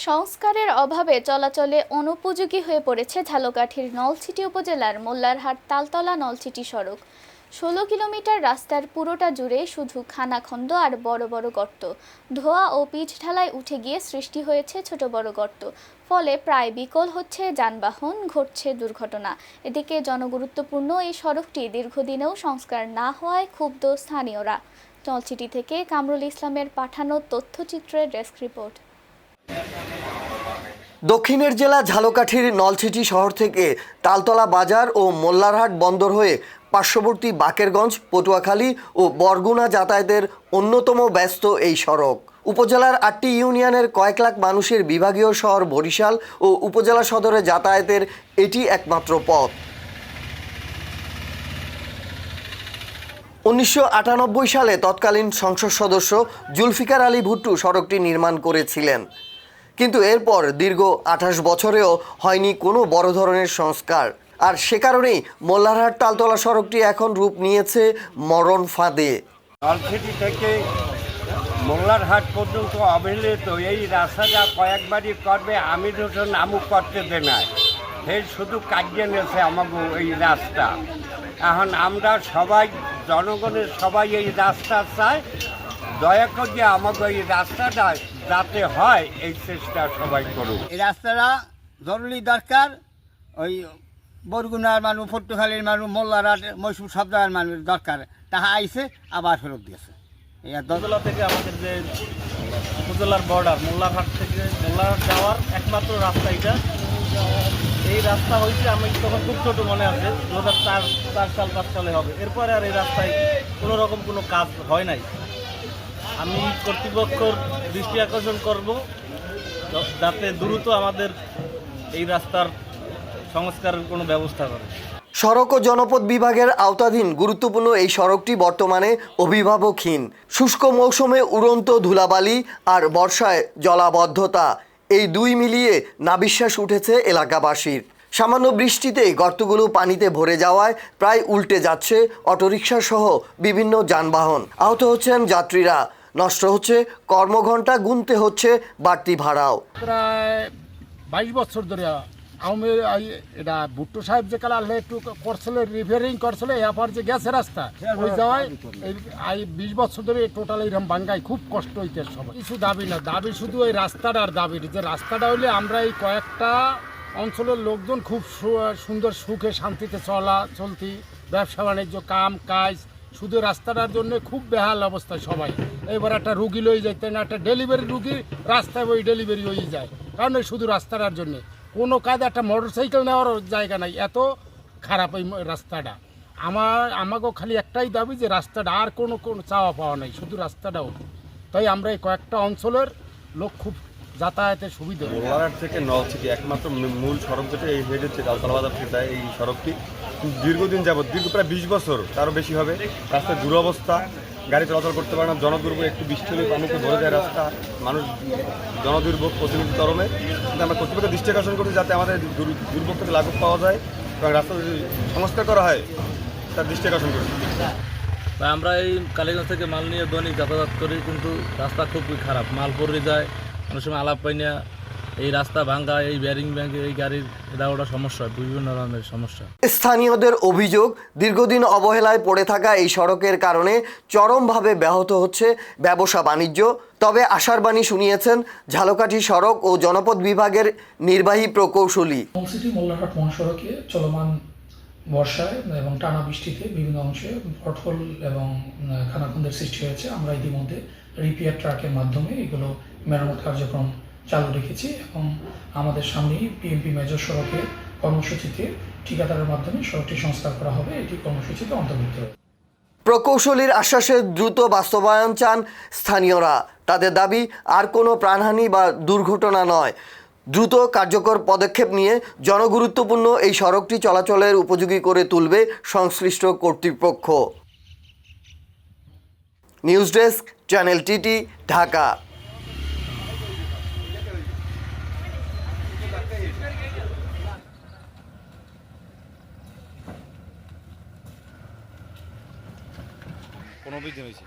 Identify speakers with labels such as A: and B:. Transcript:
A: সংস্কারের অভাবে চলাচলে অনুপযোগী হয়ে পড়েছে ঝালকাঠির নলছিটি উপজেলার মোল্লারহাট তালতলা নলছিটি সড়ক। ১৬ কিলোমিটার রাস্তার পুরোটা জুড়ে শুধু খানাখন্দ আর বড় বড় গর্ত। ধোয়া ও পিচ ঢালাই উঠে গিয়ে সৃষ্টি হয়েছে ছোট বড় গর্ত। ফলে প্রায় বিকল হচ্ছে যানবাহন, ঘটছে দুর্ঘটনা। এদিকে জনগুরুত্বপূর্ণ এই সড়কটি দীর্ঘদিনেও সংস্কার না হওয়ায় ক্ষুব্ধ স্থানীয়রা। নলছিটি থেকে কামরুল ইসলামের পাঠানো তথ্যচিত্রের ডেস্ক রিপোর্ট।
B: দক্ষিণের জেলা ঝালকাঠির নলছিটি শহর থেকে তালতলা বাজার ও মোল্লারহাট বন্দর হয়ে পার্শ্ববর্তী বাকেরগঞ্জ, পটুয়াখালী ও বরগুনা যাতায়াতের অন্যতম ব্যস্ত এই সড়ক। উপজেলার ৮টি ইউনিয়নের কয়েক লাখ মানুষের বিভাগীয় শহর বরিশাল ও উপজেলা সদরে যাতায়াতের এটি একমাত্র পথ। ১৯৯৮ সালে তৎকালীন সংসদ সদস্য জুলফিকার আলী ভুট্টু সড়কটি নির্মাণ করেছিলেন, কিন্তু এরপর দীর্ঘ ২৮ বছরেও হয়নি কোনো বড় ধরনের সংস্কার। আর সে কারণেই মোল্লারহাট তালতলা সড়কটি এখন রূপ নিয়েছে মরণ ফাঁদে।
C: নলছিটি থেকে মোল্লারহাট পর্যন্ত অবহেলিত এই রাস্তাটা কয়েকবারই করবে, আমির হোসেন আমুক করতে দেনায় এই শুধু কাটিয়ে নিয়েছে আমাকে এই রাস্তা। এখন আমরা সবাই, জনগণের সবাই এই রাস্তা চায়, দয়া করে আমাকে এই রাস্তাটা যাতে হয় এই চেষ্টা সবাই করুক।
D: এই রাস্তাটা জরুরি দরকার। ওই বরগুনার মানুষ, পটুয়াখালীর মানুষ, মোল্লারহাট, মহীশূর সব জায়গার মানুষ দরকার, তাহা আইসে আবার ফেরত দিয়েছে। এই
E: উপজেলা থেকে আমাদের যে উপজেলার বর্ডার মোল্লারহাট থেকে মোল্লারহাট যাওয়ার একমাত্র রাস্তা এটা। এই রাস্তা হয়েছে আমি তখন খুব ছোটো মনে আছে, ২০০৪ সাল ৫ সালে হবে। এরপরে আর এই রাস্তায় কোনো রকম কোনো কাজ হয় নাই। আমি কর্তৃপক্ষের দৃষ্টি আকর্ষণ করব যাতে দ্রুত আমাদের এই রাস্তার সংস্কারের কোনো ব্যবস্থা করে।
B: সড়ক ও জনপথ বিভাগের আওতাধীন গুরুত্বপূর্ণ এই সড়কটি বর্তমানে অভিভাবকহীন। শুষ্ক মৌসুমে উড়ন্ত ধুলাবালি আর বর্ষায় জলাবদ্ধতা, এই দুই মিলিয়ে নাভিশ্বাস উঠেছে এলাকাবাসীর। সামান্য বৃষ্টিতেই গর্তগুলো পানিতে ভরে যাওয়ায় প্রায় উল্টে যাচ্ছে অটোরিকশা সহ বিভিন্ন যানবাহন। আহত হচ্ছেন যাত্রীরা, নষ্ট হচ্ছে কর্মঘণ্টা, গুনতে হচ্ছে বাড়তি ভাড়াও।
F: প্রায় ২২ বছর ধরে এটা ভুট্টো সাহেব যে কাল একটু করছিল, রিপেয়ারিং করছিল, এরপর যে গেছে রাস্তা ওই যাওয়ায় এই ২০ বছর ধরে টোটাল এইরকম বাঙ্গায় খুব কষ্ট হইতে। সবাই কিছু দাবি না, দাবি শুধু ওই রাস্তাটার দাবি, যে রাস্তাটা হইলে আমরা এই কয়েকটা অঞ্চলের লোকজন খুব সুন্দর সুখে শান্তিতে চলতি, ব্যবসা বাণিজ্য, কাম কাজ, শুধু রাস্তাটার জন্য খুব বেহাল অবস্থায় সবাই। এবার একটা রুগী লই যাইতেন, একটা ডেলিভারি রুগী রাস্তায় ওই ডেলিভারি হয়ে যায়, কারণ এই শুধু রাস্তাটার জন্য কোনো কাজ, একটা মোটর সাইকেল নেওয়ার জায়গা নাই, এত খারাপ এই রাস্তাটা। আমাকেও খালি একটাই দাবি যে রাস্তাটা, আর কোনো চাওয়া পাওয়া নাই, শুধু রাস্তাটাও। তাই আমরা এই কয়েকটা অঞ্চলের লোক খুব যাতায়াতের সুবিধা।
G: মোল্লারহাট থেকে নলছিটি একমাত্র মূল সড়ক যেটা, এই হেড হচ্ছে তালতলা বাজার থেকে যায় এই সড়কটি। দীর্ঘদিন যাবৎ, দীর্ঘ প্রায় 20 বছর তারও বেশি হবে, রাস্তার দুরবস্থা, গাড়ি চলাচল করতে পারে না, জনদুর্ভোগ, একটু বৃষ্টি হলে পানিতে ভরে যায় রাস্তা, মানুষ জনদুর্ভোগ প্রতিনিধি তরমে। কিন্তু আমরা কর্তৃপক্ষের দৃষ্টি আকর্ষণ করছি যাতে আমাদের দুর্ভোগ থেকে লাঘব পাওয়া যায় এবং রাস্তা যদি সংস্কার করা হয় তার দৃষ্টি আকর্ষণ করছি।
E: তাই আমরা এই কালীগঞ্জ থেকে মাল নিয়ে দৈনিক যাতায়াত করি, কিন্তু রাস্তা খুবই খারাপ, মাল পড়ে যায়, অনেক সময় আলাপ পাই না, এই রাস্তা ভাঙ্গা, এই ব্যারিং ব্যাঙ্কে এই গাড়ির এটা ওটা সমস্যা, বিভিন্ন ধরনের সমস্যা।
B: স্থানীয়দের অভিযোগ, দীর্ঘদিন অবহেলায় পড়ে থাকা এই সড়কের কারণে চরমভাবে ব্যাহত হচ্ছে ব্যবসা বাণিজ্য। তবে আশার বাণী শুনিয়েছেন ঝালকাঠি সড়ক ও জনপথ বিভাগের নির্বাহী প্রকৌশলী।
H: নলছিটি মোল্লারহাট মহাসড়কে চলমান বর্ষায় এবং টানা বৃষ্টিতে বিভিন্ন অংশে পটহোল এবং খানাখন্দের সৃষ্টি হয়েছে। আমরা ইতিমধ্যে রিপেয়ার ট্রাকের মাধ্যমে এগুলো মেরামত কার্যক্রম চালু রেখেছি এবং আমাদের সামনেই পিএমপি মেজর সড়কের কর্মসূচিতে ঠিকাদারের মাধ্যমে সড়কটি সংস্কার করা হবে, এটি কর্মসূচিতে অন্তর্ভুক্ত হবে।
B: প্রকৌশলীর আশ্বাসের দ্রুত বাস্তবায়ন চান স্থানীয়রা। তাদের দাবি আর কোনো প্রাণহানি বা দুর্ঘটনা নয়, দ্রুত কার্যকর পদক্ষেপ নিয়ে জনগুরুত্বপূর্ণ এই সড়কটি চলাচলের উপযোগী করে তুলবে সংশ্লিষ্ট কর্তৃপক্ষ। News desk, channel TT, Dhaka.
G: কোনো অভিযোগ হয়েছে?